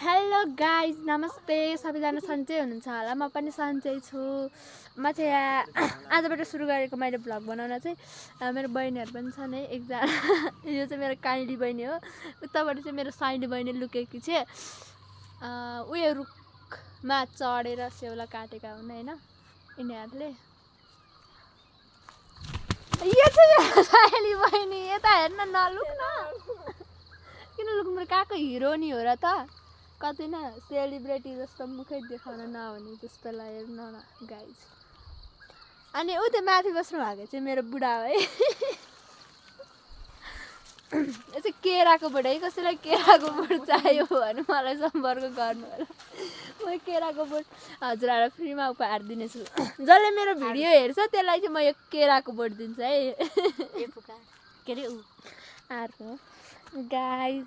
hello guys नमस्ते सबैजना सन्चै हुनुहुन्छ होला म पनि सन्चै छु म चाहिँ आजबाट सुरु गरेको मैले भ्लग बनाउन चाहिँ मेरो बहिनीहरू पनि छन् है एकजना यो चाहिँ मेरो काइली बहिनी हो उताबाट चाहिँ मेरो साइली बहिनी लुकेकी छ उयो रुखमा चढेर सेउला काटेका हुन् हैन यिनीहरूले यो चाहिँ साइली बहिनी यता हेर्न नलुक न किन लुक्नु मेरो काको हिरो नि हो र त कति न सेलिब्रेटी जस्तो मुखै देखाउन नहुने जस्तो हेर्न न गाइज अनि उ त्यो माथि बस्नु भएको चाहिँ मेरो बुढा हो है यो चाहिँ केराको बोट है कसैलाई केराको बोट चाहियो भने मलाई सम्पर्क गर्नु होला म केराको बोट हजुरहरूलाई फ्रीमा उपहार दिनेछु जसले मेरो भिडियो हेर्छ त्यसलाई चाहिँ म यो केराको बोट दिन्छु है के अरे ऊ अर्को गाइज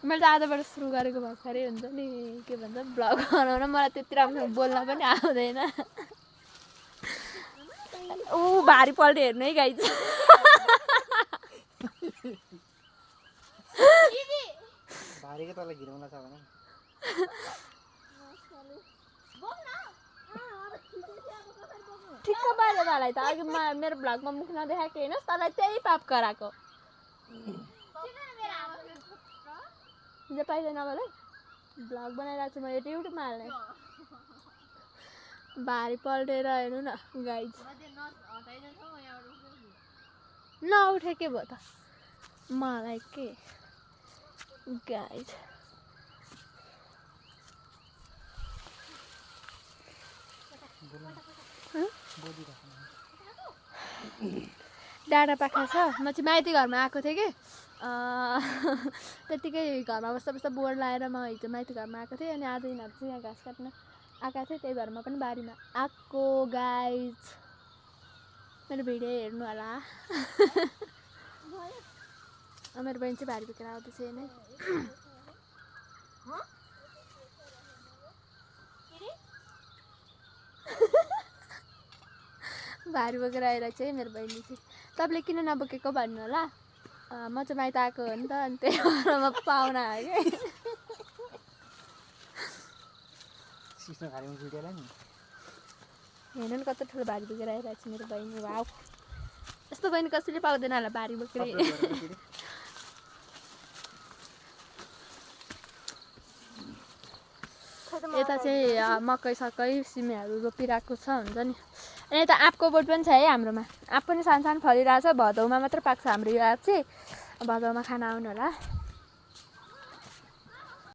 मैले त आजबाट सुरु गरेको भर्खरै हुन्छ नि के भन्छ भ्लग बनाउन मलाई त्यति राम्रोसँग बोल्न पनि आउँदैन ऊ भारी पल्ट हेर्नु है गाइज भारीको तल घिराउन छ भने ठिक्क भयो तँलाई त अघि मेरो भ्लगमा मुख नदेखाएको हेर्नुहोस् तँलाई त्यही पाप कराएको जे पाइँदैन मलाई भ्लग बनाइरहेको छु म यो युट्युबमा हाल्ने भारी पल्टेर हेर्नु न गाइज नउठे के भयो त मलाई के गाइज डाँडा पाखा छ म चाहिँ माइती घरमा आएको थिएँ कि त्यतिकै घरमा बस्दा बस्दा बोर लाएर म हिजो माइती घरमा आएको थिएँ अनि आज यिनीहरू चाहिँ यहाँ घाँस काट्न आएको थिएँ त्यही भएर म पनि बारीमा आएको गाइज मेरो भिडियो हेर्नु होला मेरो बहिनी चाहिँ भारी बोकेर आउँदैछ नै भारी बोकेर आइरहेको छ है मेरो बहिनी चाहिँ तपाईँले किन नबोकेको भन्नु होला म चाहिँ माइत आएको हो नि त अनि त्यही भएर म पाहुना हो कि हेर्नु नि कस्तो ठुलो भारी बोकेर आइरहेको छ मेरो बहिनी वाउ यस्तो बहिनी कसैले पाउँदैन होला भारी बोकेर यता चाहिँ मकै सकै सिमीहरू रोपिरहेको छ हुन्छ नि अनि यता आँपको बोट पनि छ है हाम्रोमा आँप पनि सानो सानो फलिरहेको छ भदौमा मात्र पाक्छ हाम्रो यो आँप चाहिँ भदौमा खान आउनु होला